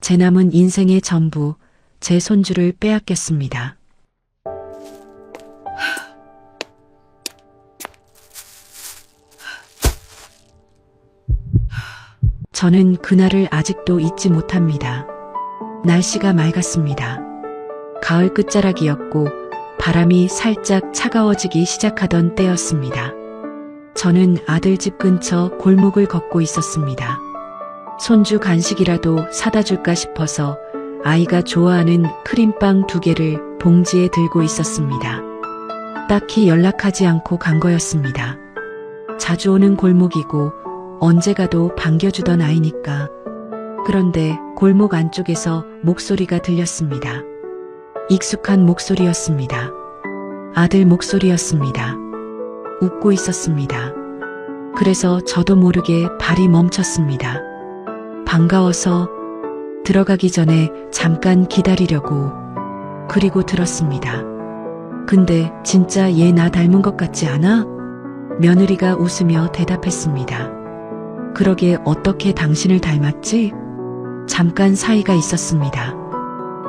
제 남은 인생의 전부, 제 손주를 빼앗겼습니다. 저는 그날을 아직도 잊지 못합니다. 날씨가 맑았습니다. 가을 끝자락이었고 바람이 살짝 차가워지기 시작하던 때였습니다. 저는 아들 집 근처 골목을 걷고 있었습니다. 손주 간식이라도 사다 줄까 싶어서 아이가 좋아하는 크림빵 2개를 봉지에 들고 있었습니다. 딱히 연락하지 않고 간 거였습니다. 자주 오는 골목이고 언제 가도 반겨주던 아이니까. 그런데 골목 안쪽에서 목소리가 들렸습니다. 익숙한 목소리였습니다. 아들 목소리였습니다. 웃고 있었습니다. 그래서 저도 모르게 발이 멈췄습니다. 반가워서 들어가기 전에 잠깐 기다리려고. 그리고 들었습니다. 근데 진짜 얘 나 닮은 것 같지 않아? 며느리가 웃으며 대답했습니다. 그러게 어떻게 당신을 닮았지? 잠깐 사이가 있었습니다.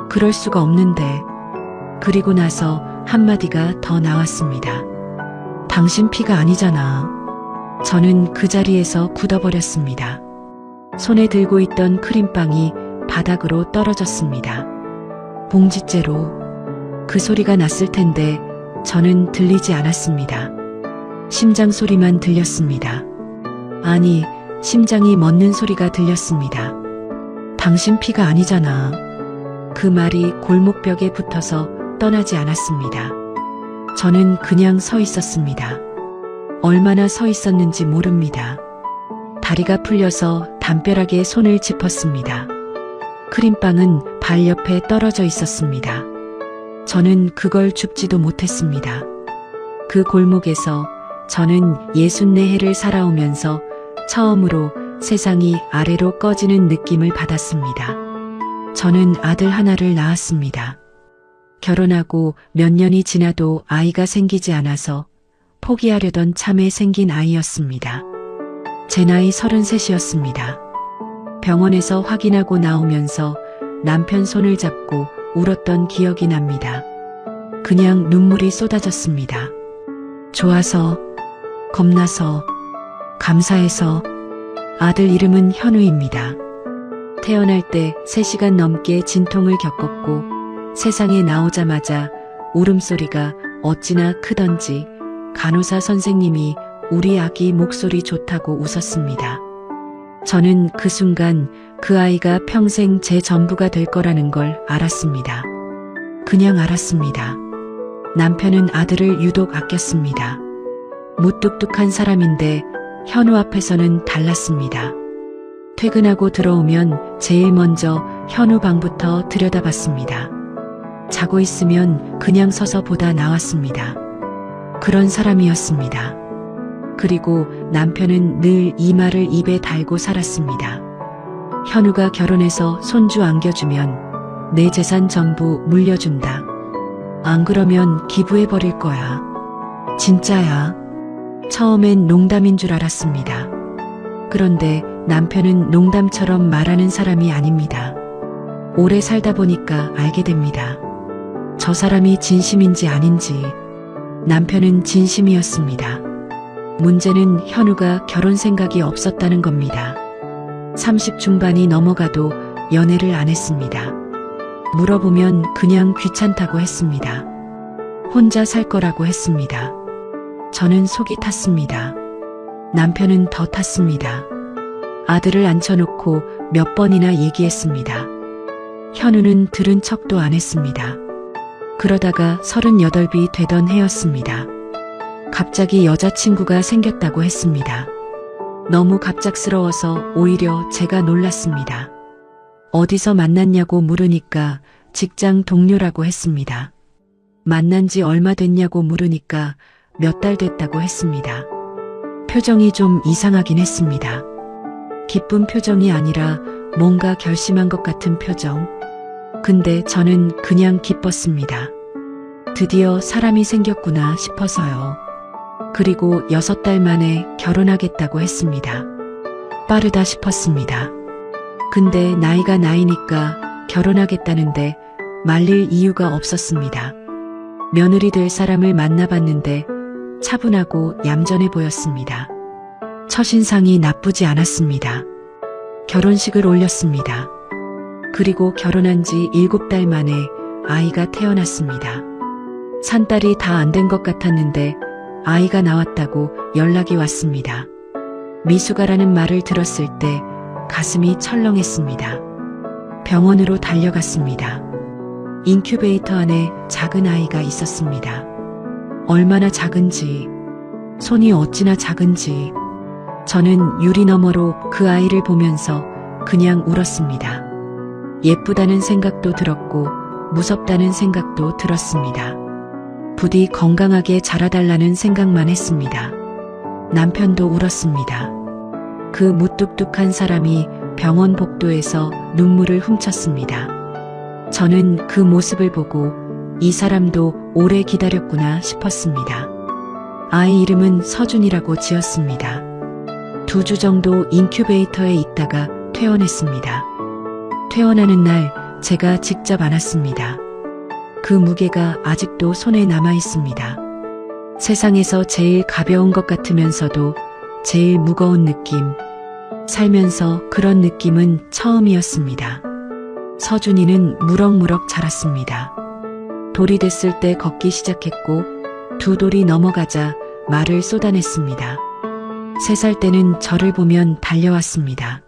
그럴 수가 없는데. 그리고 나서 한마디가 더 나왔습니다. 당신 피가 아니잖아. 저는 그 자리에서 굳어버렸습니다. 손에 들고 있던 크림빵이 바닥으로 떨어졌습니다. 봉지째로. 그 소리가 났을 텐데 저는 들리지 않았습니다. 심장 소리만 들렸습니다. 아니, 심장이 멎는 소리가 들렸습니다. 당신 피가 아니잖아. 그 말이 골목벽에 붙어서 떠나지 않았습니다. 저는 그냥 서 있었습니다. 얼마나 서 있었는지 모릅니다. 다리가 풀려서 담벼락에 손을 짚었습니다. 크림빵은 발 옆에 떨어져 있었습니다. 저는 그걸 줍지도 못했습니다. 그 골목에서 저는 64해를 살아오면서 처음으로 세상이 아래로 꺼지는 느낌을 받았습니다. 저는 아들 하나를 낳았습니다. 결혼하고 몇 년이 지나도 아이가 생기지 않아서 포기하려던 참에 생긴 아이였습니다. 제 나이 33이었습니다. 병원에서 확인하고 나오면서 남편 손을 잡고 울었던 기억이 납니다. 그냥 눈물이 쏟아졌습니다. 좋아서, 겁나서, 감사해서. 아들 이름은 현우입니다. 태어날 때 3시간 넘게 진통을 겪었고 세상에 나오자마자 울음소리가 어찌나 크던지 간호사 선생님이 우리 아기 목소리 좋다고 웃었습니다. 저는 그 순간 그 아이가 평생 제 전부가 될 거라는 걸 알았습니다. 그냥 알았습니다. 남편은 아들을 유독 아꼈습니다. 무뚝뚝한 사람인데 현우 앞에서는 달랐습니다. 퇴근하고 들어오면 제일 먼저 현우 방부터 들여다봤습니다. 자고 있으면 그냥 서서 보다 나왔습니다. 그런 사람이었습니다. 그리고 남편은 늘 이 말을 입에 달고 살았습니다. 현우가 결혼해서 손주 안겨주면 내 재산 전부 물려준다. 안 그러면 기부해버릴 거야. 진짜야. 처음엔 농담인 줄 알았습니다. 그런데 남편은 농담처럼 말하는 사람이 아닙니다. 오래 살다 보니까 알게 됩니다. 저 사람이 진심인지 아닌지. 남편은 진심이었습니다. 문제는 현우가 결혼 생각이 없었다는 겁니다. 30 중반이 넘어가도 연애를 안 했습니다. 물어보면 그냥 귀찮다고 했습니다. 혼자 살 거라고 했습니다. 저는 속이 탔습니다. 남편은 더 탔습니다. 아들을 앉혀놓고 몇 번이나 얘기했습니다. 현우는 들은 척도 안 했습니다. 그러다가 38이 되던 해였습니다. 갑자기 여자친구가 생겼다고 했습니다. 너무 갑작스러워서 오히려 제가 놀랐습니다. 어디서 만났냐고 물으니까 직장 동료라고 했습니다. 만난 지 얼마 됐냐고 물으니까 몇 달 됐다고 했습니다. 표정이 좀 이상하긴 했습니다. 기쁜 표정이 아니라 뭔가 결심한 것 같은 표정. 근데 저는 그냥 기뻤습니다. 드디어 사람이 생겼구나 싶어서요. 그리고 6달 만에 결혼하겠다고 했습니다. 빠르다 싶었습니다. 근데 나이가 나이니까 결혼하겠다는데 말릴 이유가 없었습니다. 며느리 될 사람을 만나봤는데 차분하고 얌전해 보였습니다. 첫인상이 나쁘지 않았습니다. 결혼식을 올렸습니다. 그리고 결혼한 지 7달 만에 아이가 태어났습니다. 산딸이 다 안 된 것 같았는데 아이가 나왔다고 연락이 왔습니다. 미숙아라는 말을 들었을 때 가슴이 철렁했습니다. 병원으로 달려갔습니다. 인큐베이터 안에 작은 아이가 있었습니다. 얼마나 작은지, 손이 어찌나 작은지, 저는 유리 너머로 그 아이를 보면서 그냥 울었습니다. 예쁘다는 생각도 들었고 무섭다는 생각도 들었습니다. 부디 건강하게 자라달라는 생각만 했습니다. 남편도 울었습니다. 그 무뚝뚝한 사람이 병원 복도에서 눈물을 훔쳤습니다. 저는 그 모습을 보고 이 사람도 오래 기다렸구나 싶었습니다. 아이 이름은 서준이라고 지었습니다. 2주 정도 인큐베이터에 있다가 퇴원했습니다. 퇴원하는 날 제가 직접 안았습니다. 그 무게가 아직도 손에 남아 있습니다. 세상에서 제일 가벼운 것 같으면서도 제일 무거운 느낌. 살면서 그런 느낌은 처음이었습니다. 서준이는 무럭무럭 자랐습니다. 돌이 됐을 때 걷기 시작했고 2돌이 넘어가자 말을 쏟아냈습니다. 3살 때는 저를 보면 달려왔습니다.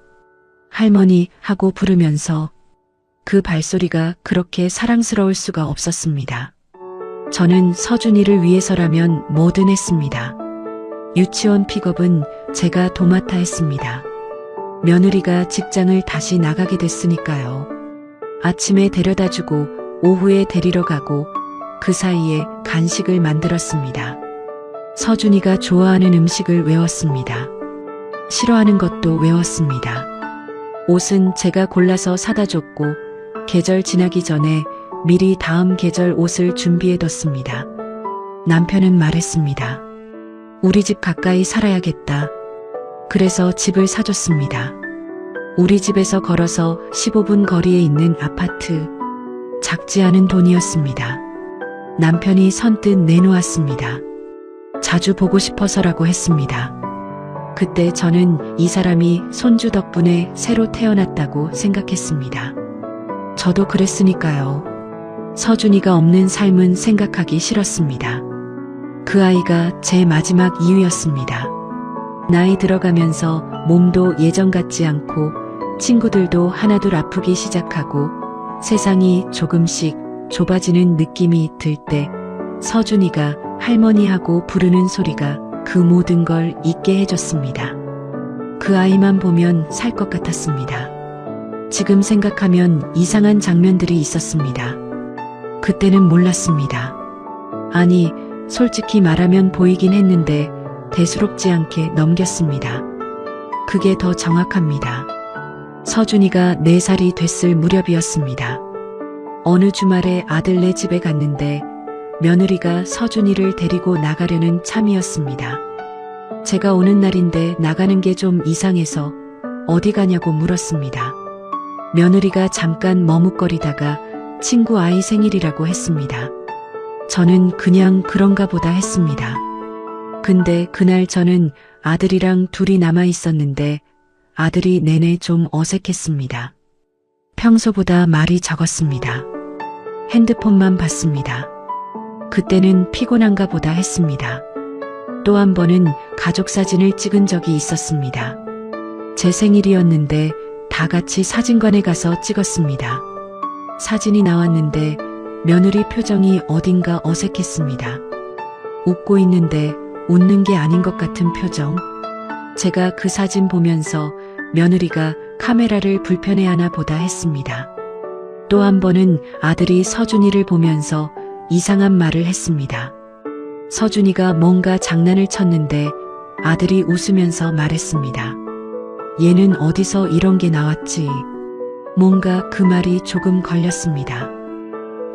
할머니 하고 부르면서 그 발소리가 그렇게 사랑스러울 수가 없었습니다. 저는 서준이를 위해서라면 뭐든 했습니다. 유치원 픽업은 제가 도맡아 했습니다. 며느리가 직장을 다시 나가게 됐으니까요. 아침에 데려다주고 오후에 데리러 가고 그 사이에 간식을 만들었습니다. 서준이가 좋아하는 음식을 외웠습니다. 싫어하는 것도 외웠습니다. 옷은 제가 골라서 사다 줬고 계절 지나기 전에 미리 다음 계절 옷을 준비해뒀습니다. 남편은 말했습니다. 우리 집 가까이 살아야겠다. 그래서 집을 사줬습니다. 우리 집에서 걸어서 15분 거리에 있는 아파트. 작지 않은 돈이었습니다. 남편이 선뜻 내놓았습니다. 자주 보고 싶어서라고 했습니다. 그때 저는 이 사람이 손주 덕분에 새로 태어났다고 생각했습니다. 저도 그랬으니까요. 서준이가 없는 삶은 생각하기 싫었습니다. 그 아이가 제 마지막 이유였습니다. 나이 들어가면서 몸도 예전 같지 않고 친구들도 하나둘 아프기 시작하고 세상이 조금씩 좁아지는 느낌이 들 때 서준이가 할머니하고 부르는 소리가 그 모든 걸 잊게 해줬습니다. 그 아이만 보면 살 것 같았습니다. 지금 생각하면 이상한 장면들이 있었습니다. 그때는 몰랐습니다. 아니, 솔직히 말하면 보이긴 했는데 대수롭지 않게 넘겼습니다. 그게 더 정확합니다. 서준이가 4살이 됐을 무렵이었습니다. 어느 주말에 아들네 집에 갔는데 며느리가 서준이를 데리고 나가려는 참이었습니다. 제가 오는 날인데 나가는 게 좀 이상해서 어디 가냐고 물었습니다. 며느리가 잠깐 머뭇거리다가 친구 아이 생일이라고 했습니다. 저는 그냥 그런가 보다 했습니다. 근데 그날 저는 아들이랑 둘이 남아 있었는데 아들이 내내 좀 어색했습니다. 평소보다 말이 적었습니다. 핸드폰만 봤습니다. 그때는 피곤한가 보다 했습니다. 또 한 번은 가족 사진을 찍은 적이 있었습니다. 제 생일이었는데 다 같이 사진관에 가서 찍었습니다. 사진이 나왔는데 며느리 표정이 어딘가 어색했습니다. 웃고 있는데 웃는 게 아닌 것 같은 표정. 제가 그 사진 보면서 며느리가 카메라를 불편해하나 보다 했습니다. 또 한 번은 아들이 서준이를 보면서 이상한 말을 했습니다. 서준이가 뭔가 장난을 쳤는데 아들이 웃으면서 말했습니다. 얘는 어디서 이런 게 나왔지? 뭔가 그 말이 조금 걸렸습니다.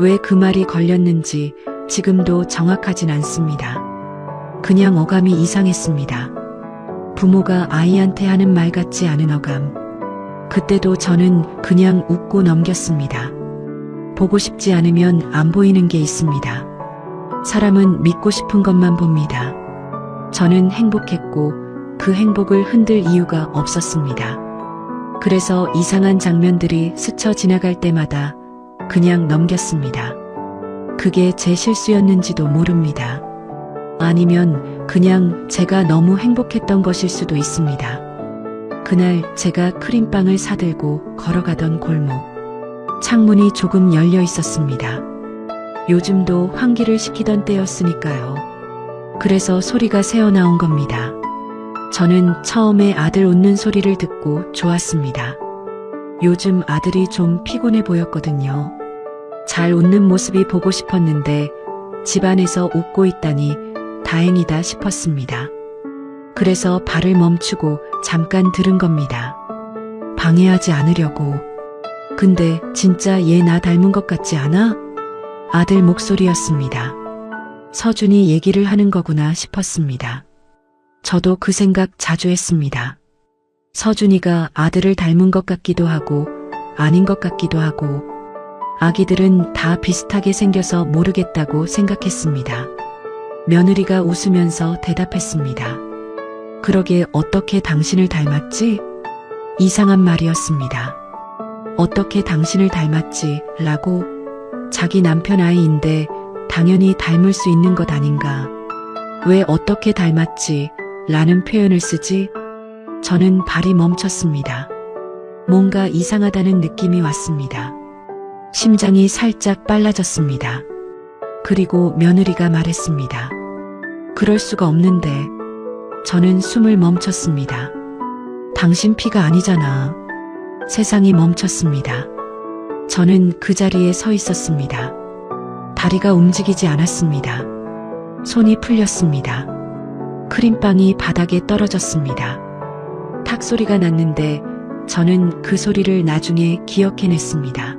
왜 그 말이 걸렸는지 지금도 정확하진 않습니다. 그냥 어감이 이상했습니다. 부모가 아이한테 하는 말 같지 않은 어감. 그때도 저는 그냥 웃고 넘겼습니다. 보고 싶지 않으면 안 보이는 게 있습니다. 사람은 믿고 싶은 것만 봅니다. 저는 행복했고 그 행복을 흔들 이유가 없었습니다. 그래서 이상한 장면들이 스쳐 지나갈 때마다 그냥 넘겼습니다. 그게 제 실수였는지도 모릅니다. 아니면 그냥 제가 너무 행복했던 것일 수도 있습니다. 그날 제가 크림빵을 사들고 걸어가던 골목. 창문이 조금 열려 있었습니다. 요즘도 환기를 시키던 때였으니까요. 그래서 소리가 새어나온 겁니다. 저는 처음에 아들 웃는 소리를 듣고 좋았습니다. 요즘 아들이 좀 피곤해 보였거든요. 잘 웃는 모습이 보고 싶었는데 집안에서 웃고 있다니 다행이다 싶었습니다. 그래서 발을 멈추고 잠깐 들은 겁니다. 방해하지 않으려고. 근데 진짜 얘 나 닮은 것 같지 않아? 아들 목소리였습니다. 서준이 얘기를 하는 거구나 싶었습니다. 저도 그 생각 자주 했습니다. 서준이가 아들을 닮은 것 같기도 하고 아닌 것 같기도 하고 아기들은 다 비슷하게 생겨서 모르겠다고 생각했습니다. 며느리가 웃으면서 대답했습니다. 그러게 어떻게 당신을 닮았지? 이상한 말이었습니다. 어떻게 당신을 닮았지? 라고 자기 남편 아이인데 당연히 닮을 수 있는 것 아닌가. 왜 어떻게 닮았지? 라는 표현을 쓰지? 저는 발이 멈췄습니다. 뭔가 이상하다는 느낌이 왔습니다. 심장이 살짝 빨라졌습니다. 그리고 며느리가 말했습니다. 그럴 수가 없는데. 저는 숨을 멈췄습니다. 당신 피가 아니잖아. 세상이 멈췄습니다. 저는 그 자리에 서 있었습니다. 다리가 움직이지 않았습니다. 손이 풀렸습니다. 크림빵이 바닥에 떨어졌습니다. 탁 소리가 났는데 저는 그 소리를 나중에 기억해냈습니다.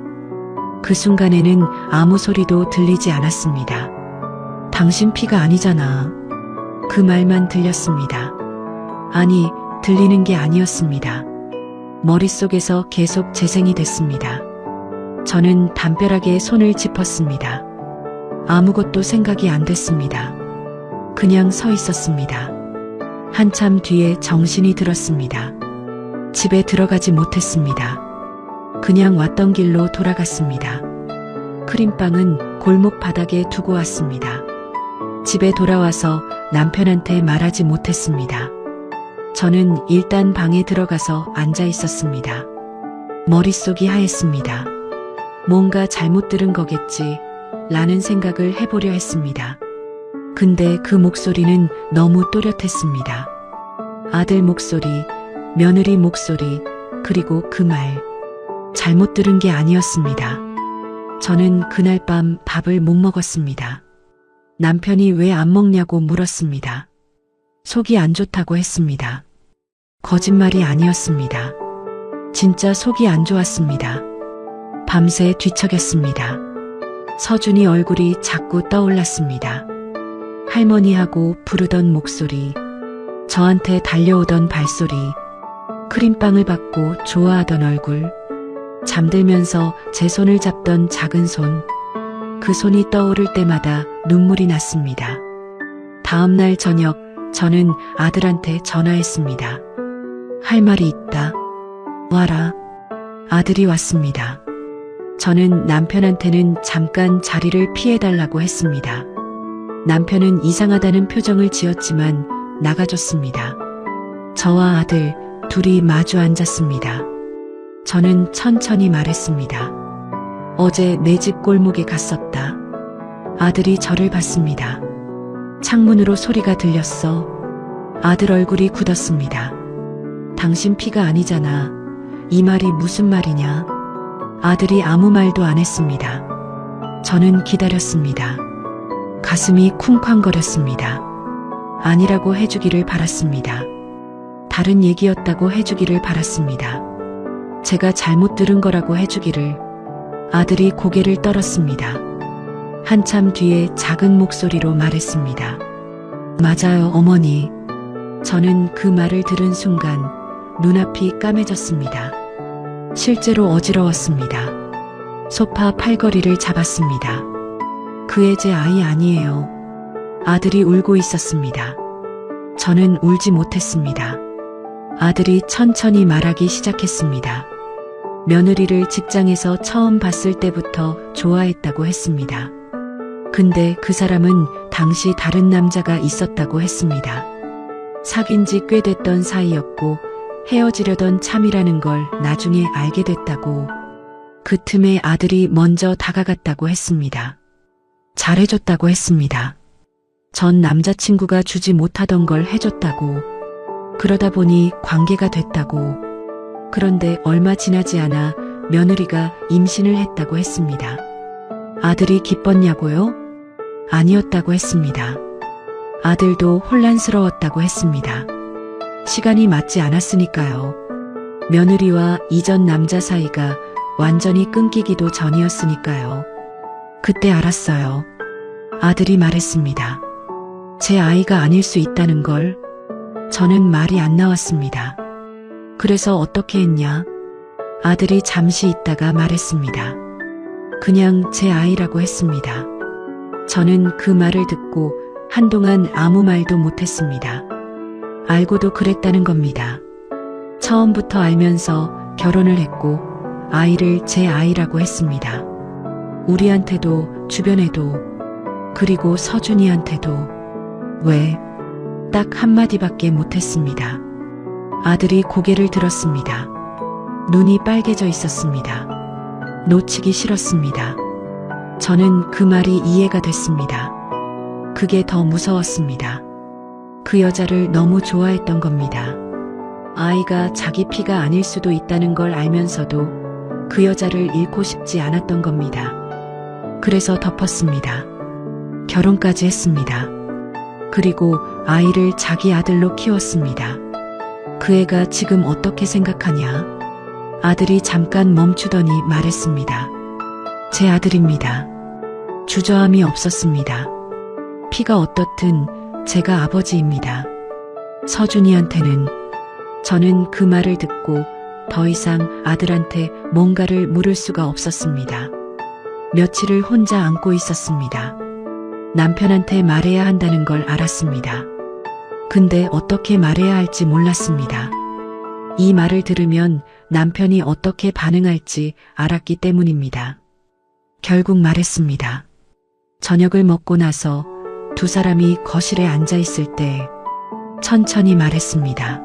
그 순간에는 아무 소리도 들리지 않았습니다. 당신 피가 아니잖아. 그 말만 들렸습니다. 아니, 들리는 게 아니었습니다. 머릿속에서 계속 재생이 됐습니다. 저는 담벼락에 손을 짚었습니다. 아무것도 생각이 안 됐습니다. 그냥 서 있었습니다. 한참 뒤에 정신이 들었습니다. 집에 들어가지 못했습니다. 그냥 왔던 길로 돌아갔습니다. 크림빵은 골목 바닥에 두고 왔습니다. 집에 돌아와서 남편한테 말하지 못했습니다. 저는 일단 방에 들어가서 앉아 있었습니다. 머릿속이 하였습니다. 뭔가 잘못 들은 거겠지 라는 생각을 해보려 했습니다. 근데 그 목소리는 너무 또렷했습니다. 아들 목소리, 며느리 목소리, 그리고 그 말. 잘못 들은 게 아니었습니다. 저는 그날 밤 밥을 못 먹었습니다. 남편이 왜 안 먹냐고 물었습니다. 속이 안 좋다고 했습니다. 거짓말이 아니었습니다. 진짜 속이 안 좋았습니다. 밤새 뒤척였습니다. 서준이 얼굴이 자꾸 떠올랐습니다. 할머니하고 부르던 목소리, 저한테 달려오던 발소리, 크림빵을 받고 좋아하던 얼굴, 잠들면서 제 손을 잡던 작은 손, 그 손이 떠오를 때마다 눈물이 났습니다. 다음 날 저녁 저는 아들한테 전화했습니다. 할 말이 있다. 와라. 아들이 왔습니다. 저는 남편한테는 잠깐 자리를 피해달라고 했습니다. 남편은 이상하다는 표정을 지었지만 나가줬습니다. 저와 아들 둘이 마주 앉았습니다. 저는 천천히 말했습니다. 어제 내 집 골목에 갔었다. 아들이 저를 봤습니다. 창문으로 소리가 들렸어. 아들 얼굴이 굳었습니다. 당신 피가 아니잖아. 이 말이 무슨 말이냐? 아들이 아무 말도 안 했습니다. 저는 기다렸습니다. 가슴이 쿵쾅거렸습니다. 아니라고 해주기를 바랐습니다. 다른 얘기였다고 해주기를 바랐습니다. 제가 잘못 들은 거라고 해주기를. 아들이 고개를 떨었습니다. 한참 뒤에 작은 목소리로 말했습니다. 맞아요, 어머니. 저는 그 말을 들은 순간 눈앞이 까매졌습니다. 실제로 어지러웠습니다. 소파 팔걸이를 잡았습니다. 그애 제 아이 아니에요. 아들이 울고 있었습니다. 저는 울지 못했습니다. 아들이 천천히 말하기 시작했습니다. 며느리를 직장에서 처음 봤을 때부터 좋아했다고 했습니다. 근데 그 사람은 당시 다른 남자가 있었다고 했습니다. 사귄 지 꽤 됐던 사이였고 헤어지려던 참이라는 걸 나중에 알게 됐다고. 그 틈에 아들이 먼저 다가갔다고 했습니다. 잘해줬다고 했습니다. 전 남자친구가 주지 못하던 걸 해줬다고. 그러다 보니 관계가 됐다고. 그런데 얼마 지나지 않아 며느리가 임신을 했다고 했습니다. 아들이 기뻤냐고요? 아니었다고 했습니다. 아들도 혼란스러웠다고 했습니다. 시간이 맞지 않았으니까요. 며느리와 이전 남자 사이가 완전히 끊기기도 전이었으니까요. 그때 알았어요. 아들이 말했습니다. 제 아이가 아닐 수 있다는 걸. 저는 말이 안 나왔습니다. 그래서 어떻게 했냐? 아들이 잠시 있다가 말했습니다. 그냥 제 아이라고 했습니다. 저는 그 말을 듣고 한동안 아무 말도 못했습니다. 알고도 그랬다는 겁니다. 처음부터 알면서 결혼을 했고 아이를 제 아이라고 했습니다. 우리한테도 주변에도 그리고 서준이한테도. 왜? 딱 한마디밖에 못했습니다. 아들이 고개를 들었습니다. 눈이 빨개져 있었습니다. 놓치기 싫었습니다. 저는 그 말이 이해가 됐습니다. 그게 더 무서웠습니다. 그 여자를 너무 좋아했던 겁니다. 아이가 자기 피가 아닐 수도 있다는 걸 알면서도 그 여자를 잃고 싶지 않았던 겁니다. 그래서 덮었습니다. 결혼까지 했습니다. 그리고 아이를 자기 아들로 키웠습니다. 그 애가 지금 어떻게 생각하냐? 아들이 잠깐 멈추더니 말했습니다. 제 아들입니다. 주저함이 없었습니다. 피가 어떻든 제가 아버지입니다. 서준이한테는. 저는 그 말을 듣고 더 이상 아들한테 뭔가를 물을 수가 없었습니다. 며칠을 혼자 안고 있었습니다. 남편한테 말해야 한다는 걸 알았습니다. 근데 어떻게 말해야 할지 몰랐습니다. 이 말을 들으면 남편이 어떻게 반응할지 알았기 때문입니다. 결국 말했습니다. 저녁을 먹고 나서 두 사람이 거실에 앉아 있을 때 천천히 말했습니다.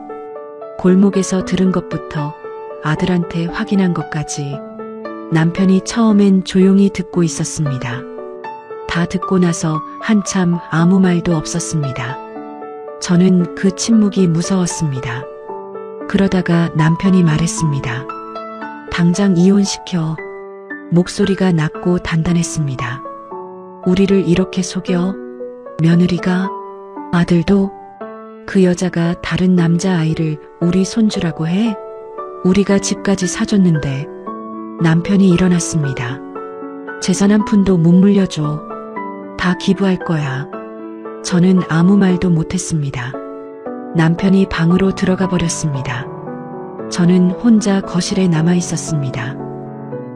골목에서 들은 것부터 아들한테 확인한 것까지. 남편이 처음엔 조용히 듣고 있었습니다. 다 듣고 나서 한참 아무 말도 없었습니다. 저는 그 침묵이 무서웠습니다. 그러다가 남편이 말했습니다. 당장 이혼시켜. 목소리가 낮고 단단했습니다. 우리를 이렇게 속여? 며느리가? 아들도? 그 여자가 다른 남자아이를 우리 손주라고 해? 우리가 집까지 사줬는데. 남편이 일어났습니다. 재산 한 푼도 못 물려줘. 다 기부할 거야. 저는 아무 말도 못했습니다. 남편이 방으로 들어가 버렸습니다. 저는 혼자 거실에 남아 있었습니다.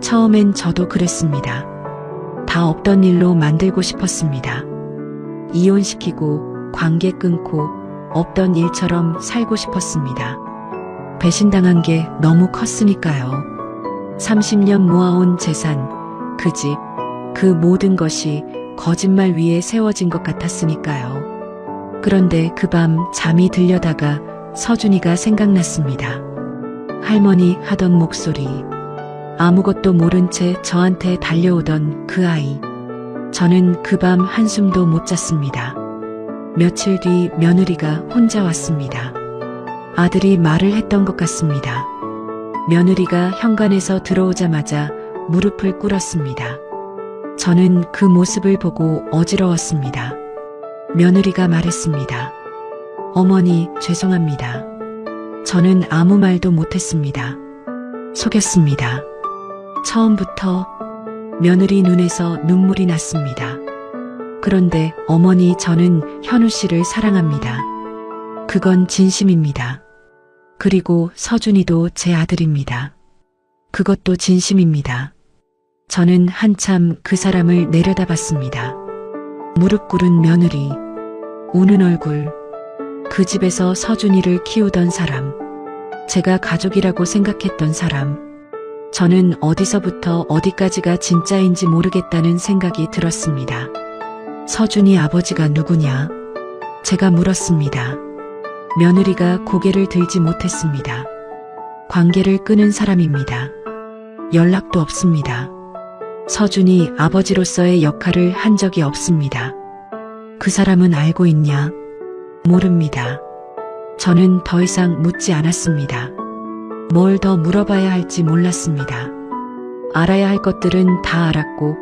처음엔 저도 그랬습니다. 다 없던 일로 만들고 싶었습니다. 이혼시키고 관계 끊고 없던 일처럼 살고 싶었습니다. 배신당한 게 너무 컸으니까요. 30년 모아온 재산, 그 집, 그 모든 것이 거짓말 위에 세워진 것 같았으니까요. 그런데 그 밤 잠이 들려다가 서준이가 생각났습니다. 할머니 하던 목소리, 아무것도 모른 채 저한테 달려오던 그 아이. 저는 그 밤 한숨도 못 잤습니다. 며칠 뒤 며느리가 혼자 왔습니다. 아들이 말을 했던 것 같습니다. 며느리가 현관에서 들어오자마자 무릎을 꿇었습니다. 저는 그 모습을 보고 어지러웠습니다. 며느리가 말했습니다. 어머니, 죄송합니다. 저는 아무 말도 못했습니다. 속였습니다. 처음부터. 며느리 눈에서 눈물이 났습니다. 그런데 어머니, 저는 현우 씨를 사랑합니다. 그건 진심입니다. 그리고 서준이도 제 아들입니다. 그것도 진심입니다. 저는 한참 그 사람을 내려다봤습니다. 무릎 꿇은 며느리, 우는 얼굴, 그 집에서 서준이를 키우던 사람, 제가 가족이라고 생각했던 사람. 저는 어디서부터 어디까지가 진짜인지 모르겠다는 생각이 들었습니다. 서준이 아버지가 누구냐? 제가 물었습니다. 며느리가 고개를 들지 못했습니다. 관계를 끊은 사람입니다. 연락도 없습니다. 서준이 아버지로서의 역할을 한 적이 없습니다. 그 사람은 알고 있냐? 모릅니다. 저는 더 이상 묻지 않았습니다. 뭘 더 물어봐야 할지 몰랐습니다. 알아야 할 것들은 다 알았고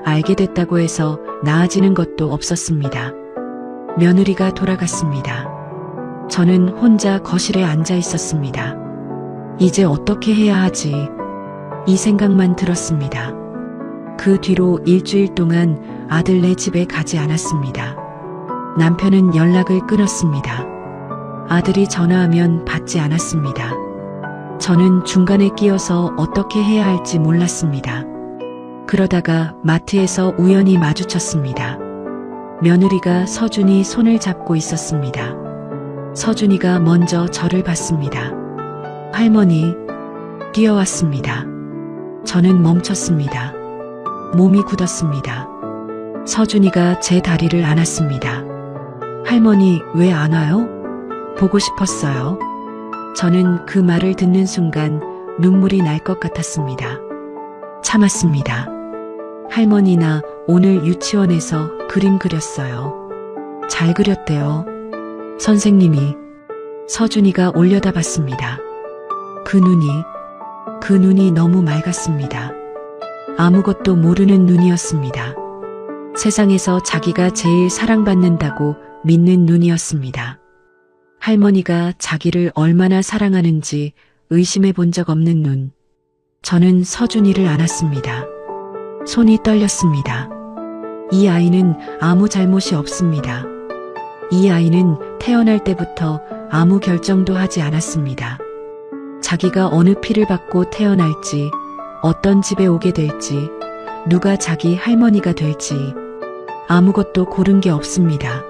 알게 됐다고 해서 나아지는 것도 없었습니다. 며느리가 돌아갔습니다. 저는 혼자 거실에 앉아 있었습니다. 이제 어떻게 해야 하지? 이 생각만 들었습니다. 그 뒤로 일주일 동안 아들네 집에 가지 않았습니다. 남편은 연락을 끊었습니다. 아들이 전화하면 받지 않았습니다. 저는 중간에 끼어서 어떻게 해야 할지 몰랐습니다. 그러다가 마트에서 우연히 마주쳤습니다. 며느리가 서준이 손을 잡고 있었습니다. 서준이가 먼저 저를 봤습니다. 할머니, 뛰어왔습니다. 저는 멈췄습니다. 몸이 굳었습니다. 서준이가 제 다리를 안았습니다. 할머니, 왜 안 와요? 보고 싶었어요. 저는 그 말을 듣는 순간 눈물이 날 것 같았습니다. 참았습니다. 할머니, 나 오늘 유치원에서 그림 그렸어요. 잘 그렸대요. 선생님이. 서준이가 올려다봤습니다. 그 눈이 너무 맑았습니다. 아무것도 모르는 눈이었습니다. 세상에서 자기가 제일 사랑받는다고 믿는 눈이었습니다. 할머니가 자기를 얼마나 사랑하는지 의심해 본 적 없는 눈. 저는 서준이를 안았습니다. 손이 떨렸습니다. 이 아이는 아무 잘못이 없습니다. 이 아이는 태어날 때부터 아무 결정도 하지 않았습니다. 자기가 어느 피를 받고 태어날지, 어떤 집에 오게 될지, 누가 자기 할머니가 될지 아무것도 고른 게 없습니다.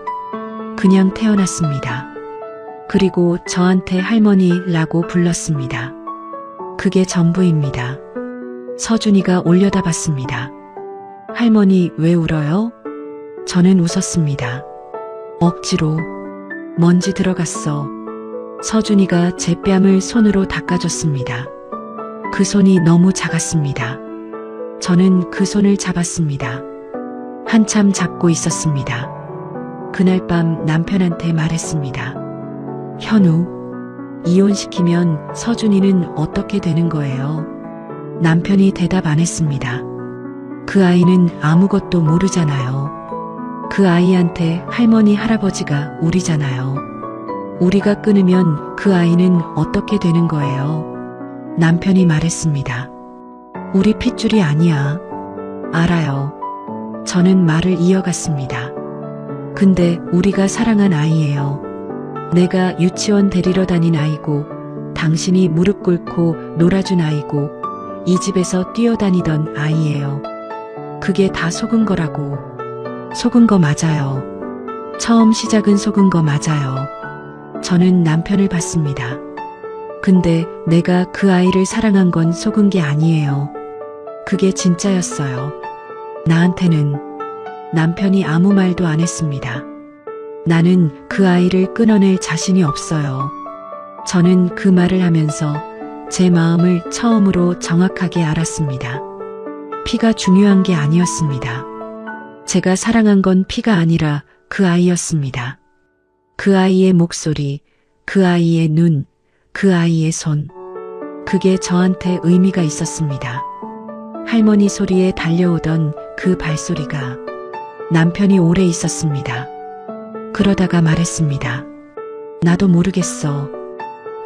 그냥 태어났습니다. 그리고 저한테 할머니라고 불렀습니다. 그게 전부입니다. 서준이가 올려다봤습니다. 할머니, 왜 울어요? 저는 웃었습니다. 억지로. 먼지 들어갔어. 서준이가 제 뺨을 손으로 닦아줬습니다. 그 손이 너무 작았습니다. 저는 그 손을 잡았습니다. 한참 잡고 있었습니다. 그날 밤 남편한테 말했습니다. 현우, 이혼시키면 서준이는 어떻게 되는 거예요? 남편이 대답 안 했습니다. 그 아이는 아무것도 모르잖아요. 그 아이한테 할머니, 할아버지가 우리잖아요. 우리가 끊으면 그 아이는 어떻게 되는 거예요? 남편이 말했습니다. 우리 핏줄이 아니야. 알아요. 저는 말을 이어갔습니다. 근데 우리가 사랑한 아이예요. 내가 유치원 데리러 다닌 아이고, 당신이 무릎 꿇고 놀아준 아이고, 이 집에서 뛰어다니던 아이예요. 그게 다 속은 거라고. 속은 거 맞아요. 처음 시작은 속은 거 맞아요. 저는 남편을 봤습니다. 근데 내가 그 아이를 사랑한 건 속은 게 아니에요. 그게 진짜였어요. 나한테는. 남편이 아무 말도 안 했습니다. 나는 그 아이를 끊어낼 자신이 없어요. 저는 그 말을 하면서 제 마음을 처음으로 정확하게 알았습니다. 피가 중요한 게 아니었습니다. 제가 사랑한 건 피가 아니라 그 아이였습니다. 그 아이의 목소리, 그 아이의 눈, 그 아이의 손. 그게 저한테 의미가 있었습니다. 할머니 소리에 달려오던 그 발소리가. 남편이 오래 있었습니다. 그러다가 말했습니다. 나도 모르겠어.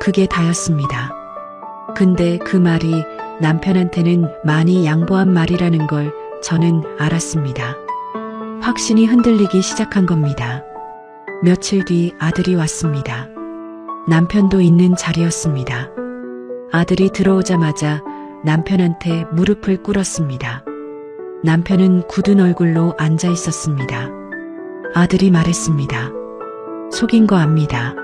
그게 다였습니다. 근데 그 말이 남편한테는 많이 양보한 말이라는 걸 저는 알았습니다. 확신이 흔들리기 시작한 겁니다. 며칠 뒤 아들이 왔습니다. 남편도 있는 자리였습니다. 아들이 들어오자마자 남편한테 무릎을 꿇었습니다. 남편은 굳은 얼굴로 앉아 있었습니다. 아들이 말했습니다. 속인 거 압니다.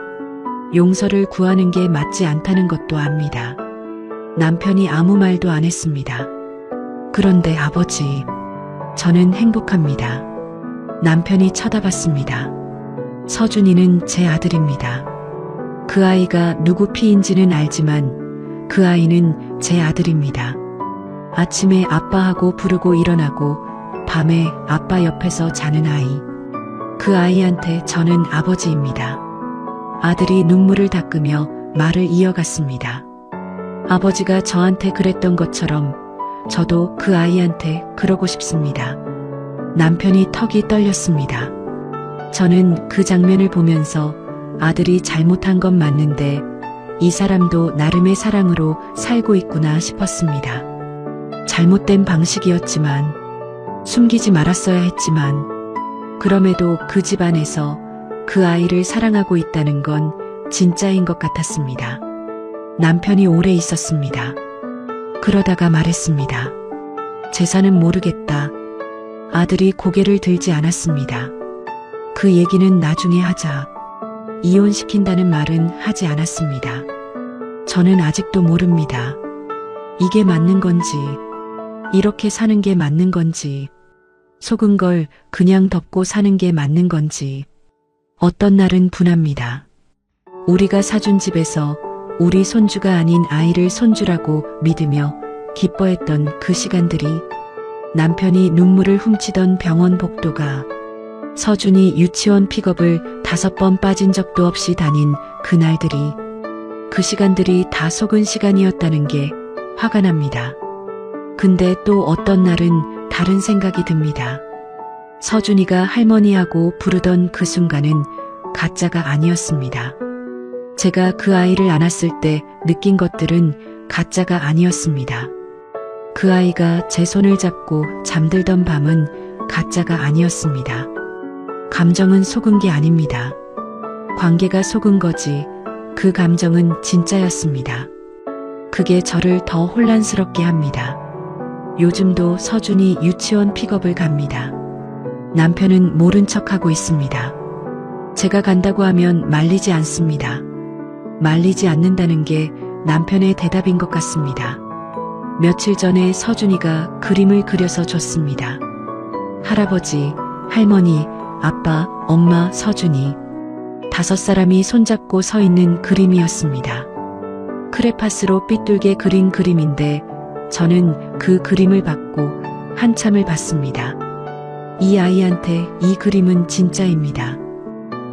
용서를 구하는 게 맞지 않다는 것도 압니다. 남편이 아무 말도 안 했습니다. 그런데 아버지, 저는 행복합니다. 남편이 쳐다봤습니다. 서준이는 제 아들입니다. 그 아이가 누구 피인지는 알지만 그 아이는 제 아들입니다. 아침에 아빠하고 부르고 일어나고 밤에 아빠 옆에서 자는 아이. 그 아이한테 저는 아버지입니다. 아들이 눈물을 닦으며 말을 이어갔습니다. 아버지가 저한테 그랬던 것처럼 저도 그 아이한테 그러고 싶습니다. 남편이 턱이 떨렸습니다. 저는 그 장면을 보면서 아들이 잘못한 건 맞는데 이 사람도 나름의 사랑으로 살고 있구나 싶었습니다. 잘못된 방식이었지만, 숨기지 말았어야 했지만, 그럼에도 그 집안에서 그 아이를 사랑하고 있다는 건 진짜인 것 같았습니다. 남편이 오래 있었습니다. 그러다가 말했습니다. 재산은 모르겠다. 아들이 고개를 들지 않았습니다. 그 얘기는 나중에 하자. 이혼시킨다는 말은 하지 않았습니다. 저는 아직도 모릅니다. 이게 맞는 건지, 이렇게 사는 게 맞는 건지, 속은 걸 그냥 덮고 사는 게 맞는 건지. 어떤 날은 분합니다. 우리가 사준 집에서 우리 손주가 아닌 아이를 손주라고 믿으며 기뻐했던 그 시간들이, 남편이 눈물을 훔치던 병원 복도가, 서준이 유치원 픽업을 5번 빠진 적도 없이 다닌 그날들이, 그 시간들이 다 속은 시간이었다는 게 화가 납니다. 근데 또 어떤 날은 다른 생각이 듭니다. 서준이가 할머니하고 부르던 그 순간은 가짜가 아니었습니다. 제가 그 아이를 안았을 때 느낀 것들은 가짜가 아니었습니다. 그 아이가 제 손을 잡고 잠들던 밤은 가짜가 아니었습니다. 감정은 속은 게 아닙니다. 관계가 속은 거지 그 감정은 진짜였습니다. 그게 저를 더 혼란스럽게 합니다. 요즘도 서준이 유치원 픽업을 갑니다. 남편은 모른 척하고 있습니다. 제가 간다고 하면 말리지 않습니다. 말리지 않는다는 게 남편의 대답인 것 같습니다. 며칠 전에 서준이가 그림을 그려서 줬습니다. 할아버지, 할머니, 아빠, 엄마, 서준이 5사람이 손잡고 서 있는 그림이었습니다. 크레파스로 삐뚤게 그린 그림인데 저는 그 그림을 받고 한참을 봤습니다. 이 아이한테 이 그림은 진짜입니다.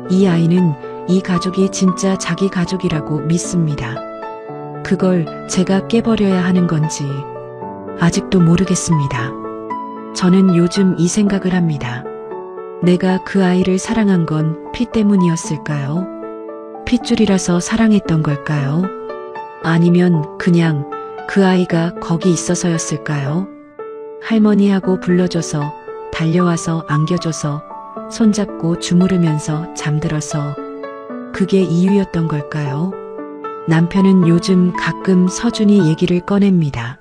이 아이는 이 가족이 진짜 자기 가족이라고 믿습니다. 그걸 제가 깨버려야 하는 건지 아직도 모르겠습니다. 저는 요즘 이 생각을 합니다. 내가 그 아이를 사랑한 건 피 때문이었을까요? 핏줄이라서 사랑했던 걸까요? 아니면 그냥 그 아이가 거기 있어서였을까요? 할머니하고 불러줘서, 달려와서 안겨줘서, 손잡고 주무르면서 잠들어서 그게 이유였던 걸까요? 남편은 요즘 가끔 서준이 얘기를 꺼냅니다.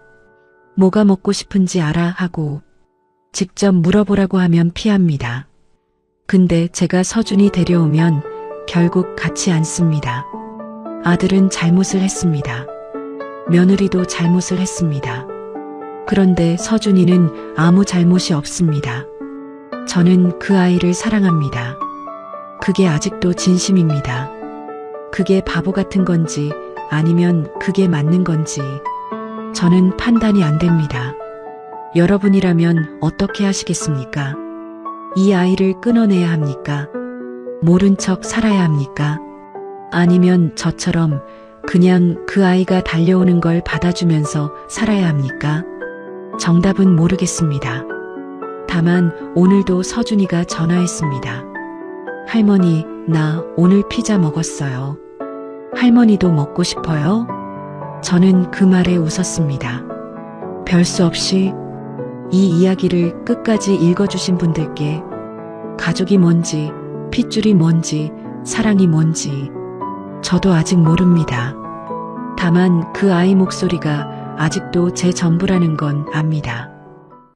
뭐가 먹고 싶은지 알아 하고 직접 물어보라고 하면 피합니다. 근데 제가 서준이 데려오면 결국 같이 앉습니다. 아들은 잘못을 했습니다. 며느리도 잘못을 했습니다. 그런데 서준이는 아무 잘못이 없습니다. 저는 그 아이를 사랑합니다. 그게 아직도 진심입니다. 그게 바보 같은 건지 아니면 그게 맞는 건지 저는 판단이 안 됩니다. 여러분이라면 어떻게 하시겠습니까? 이 아이를 끊어내야 합니까? 모른 척 살아야 합니까? 아니면 저처럼 그냥 그 아이가 달려오는 걸 받아주면서 살아야 합니까? 정답은 모르겠습니다. 다만 오늘도 서준이가 전화했습니다. 할머니, 나 오늘 피자 먹었어요. 할머니도 먹고 싶어요? 저는 그 말에 웃었습니다. 별 수 없이 이 이야기를 끝까지 읽어주신 분들께 가족이 뭔지, 핏줄이 뭔지, 사랑이 뭔지 저도 아직 모릅니다. 다만 그 아이 목소리가 아직도 제 전부라는 건 압니다.